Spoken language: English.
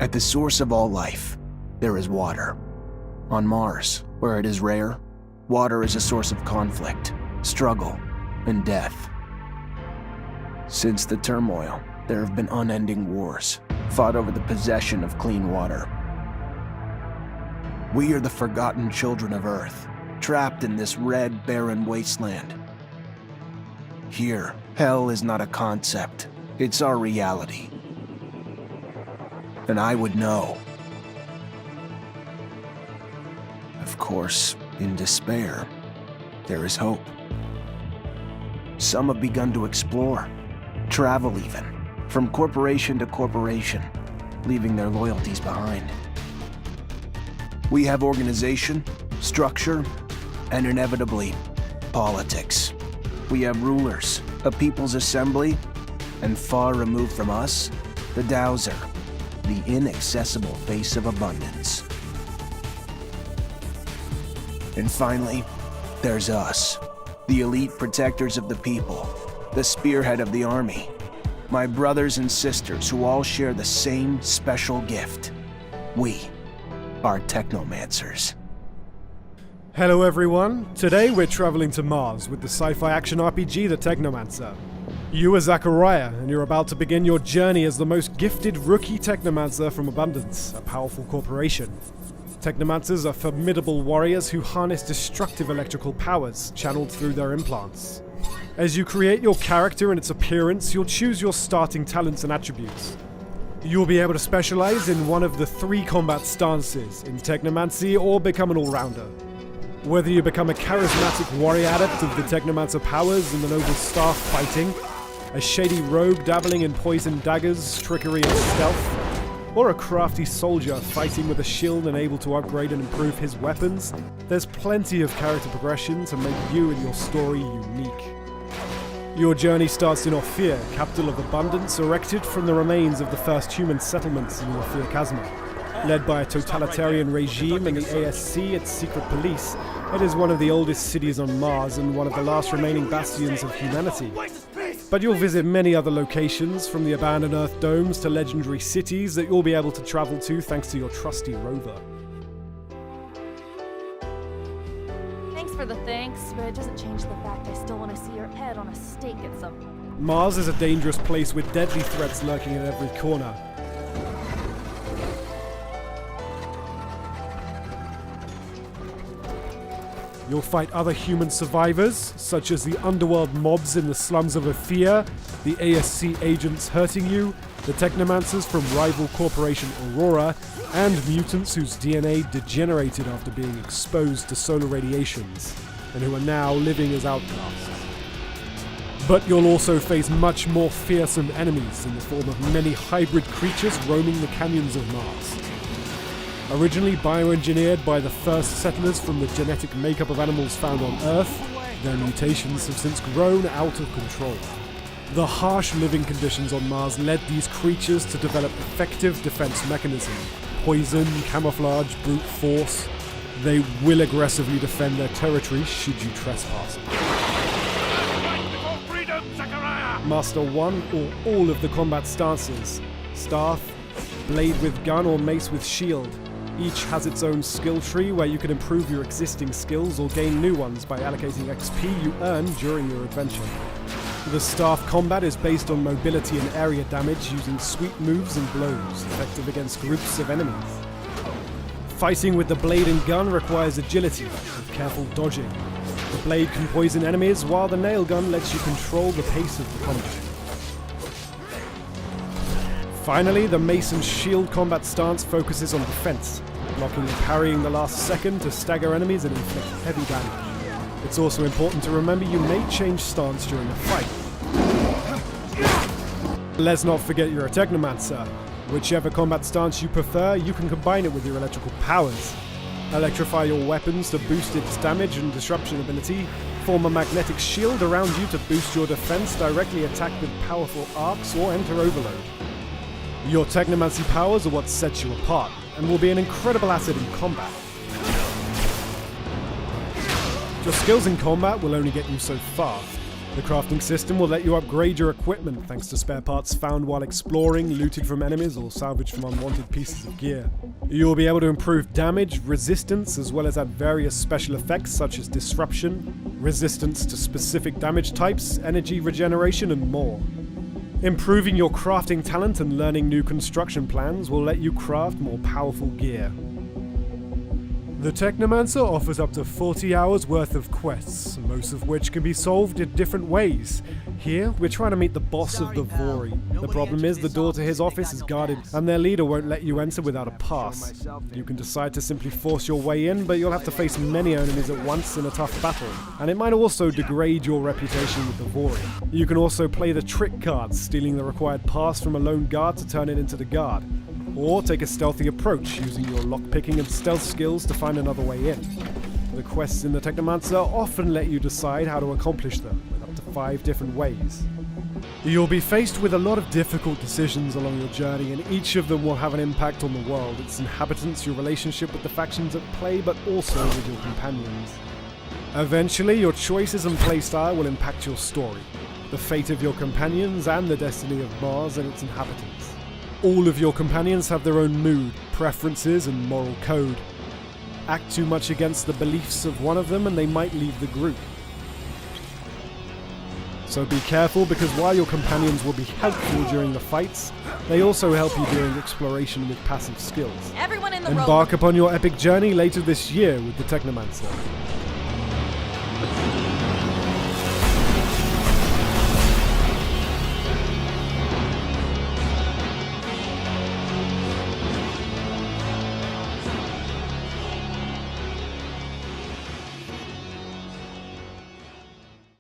At the source of all life, there is water. On Mars, where it is rare, water is a source of conflict, struggle, and death. Since the turmoil, there have been unending wars, fought over the possession of clean water. We are the forgotten children of Earth, trapped in this red, barren wasteland. Here, hell is not a concept, it's our reality. And I would know. Of course, in despair, there is hope. Some have begun to explore, travel even, from corporation to corporation, leaving their loyalties behind. We have organization, structure, and inevitably, politics. We have rulers, a people's assembly, and far removed from us, the Dowser, the inaccessible face of abundance. And finally, there's us, the elite protectors of the people, the spearhead of the army, my brothers and sisters who all share the same special gift. We are Technomancers. Hello everyone, today we're traveling to Mars with the sci-fi action RPG The Technomancer. You are Zachariah, and you're about to begin your journey as the most gifted rookie Technomancer from Abundance, a powerful corporation. Technomancers are formidable warriors who harness destructive electrical powers channeled through their implants. As you create your character and its appearance, you'll choose your starting talents and attributes. You'll be able to specialize in one of the 3 combat stances, in Technomancy or become an all-rounder. Whether you become a charismatic warrior adept of the Technomancer powers in the noble staff fighting, a shady rogue dabbling in poison daggers, trickery and stealth, or a crafty soldier fighting with a shield and able to upgrade and improve his weapons, there's plenty of character progression to make you and your story unique. Your journey starts in Ophir, capital of Abundance, erected from the remains of the first human settlements in Ophir Chasma. Led by a totalitarian regime and the ASC, its secret police, it is one of the oldest cities on Mars and one of the last remaining bastions of humanity. But you'll visit many other locations, from the abandoned Earth domes to legendary cities that you'll be able to travel to thanks to your trusty rover. Thanks for the thanks, but it doesn't change the fact I still want to see your head on a stake at some point. Mars is a dangerous place with deadly threats lurking in every corner. You'll fight other human survivors, such as the underworld mobs in the slums of Ophir, the ASC agents hurting you, the Technomancers from rival corporation Aurora, and mutants whose DNA degenerated after being exposed to solar radiations, and who are now living as outcasts. But you'll also face much more fearsome enemies in the form of many hybrid creatures roaming the canyons of Mars. Originally bioengineered by the first settlers from the genetic makeup of animals found on Earth, their mutations have since grown out of control. The harsh living conditions on Mars led these creatures to develop effective defense mechanisms: poison, camouflage, brute force. They will aggressively defend their territory should you trespass. Master one or all of the combat stances: staff, blade with gun or mace with shield. Each has its own skill tree where you can improve your existing skills or gain new ones by allocating XP you earn during your adventure. The staff combat is based on mobility and area damage using sweep moves and blows, effective against groups of enemies. Fighting with the blade and gun requires agility, with careful dodging. The blade can poison enemies, while the nail gun lets you control the pace of the combat. Finally, the mace and shield combat stance focuses on defense, blocking and parrying the last second to stagger enemies and inflict heavy damage. It's also important to remember you may change stance during the fight. Let's not forget you're a Technomancer. Whichever combat stance you prefer, you can combine it with your electrical powers. Electrify your weapons to boost its damage and disruption ability, form a magnetic shield around you to boost your defense, directly attack with powerful arcs, or enter overload. Your Technomancy powers are what sets you apart, and will be an incredible asset in combat. Your skills in combat will only get you so far. The crafting system will let you upgrade your equipment thanks to spare parts found while exploring, looted from enemies, or salvaged from unwanted pieces of gear. You'll be able to improve damage, resistance, as well as add various special effects such as disruption, resistance to specific damage types, energy regeneration, and more. Improving your crafting talent and learning new construction plans will let you craft more powerful gear. The Technomancer offers up to 40 hours worth of quests, most of which can be solved in different ways. Here, we're trying to meet the boss of the Vori. The problem is the door to his office is guarded, and their leader won't let you enter without a pass. You can decide to simply force your way in, but you'll have to face many enemies at once in a tough battle, and it might also degrade your reputation with the Vori. You can also play the trick card, stealing the required pass from a lone guard to turn it into the guard. Or take a stealthy approach, using your lockpicking and stealth skills to find another way in. The quests in the Technomancer often let you decide how to accomplish them, with up to 5 different ways. You'll be faced with a lot of difficult decisions along your journey, and each of them will have an impact on the world, its inhabitants, your relationship with the factions at play, but also with your companions. Eventually, your choices and playstyle will impact your story, the fate of your companions, and the destiny of Mars and its inhabitants. All of your companions have their own mood, preferences, and moral code. Act too much against the beliefs of one of them and they might leave the group. So be careful, because while your companions will be helpful during the fights, they also help you during exploration with passive skills. Everyone in the Embark upon your epic journey later this year with the Technomancer.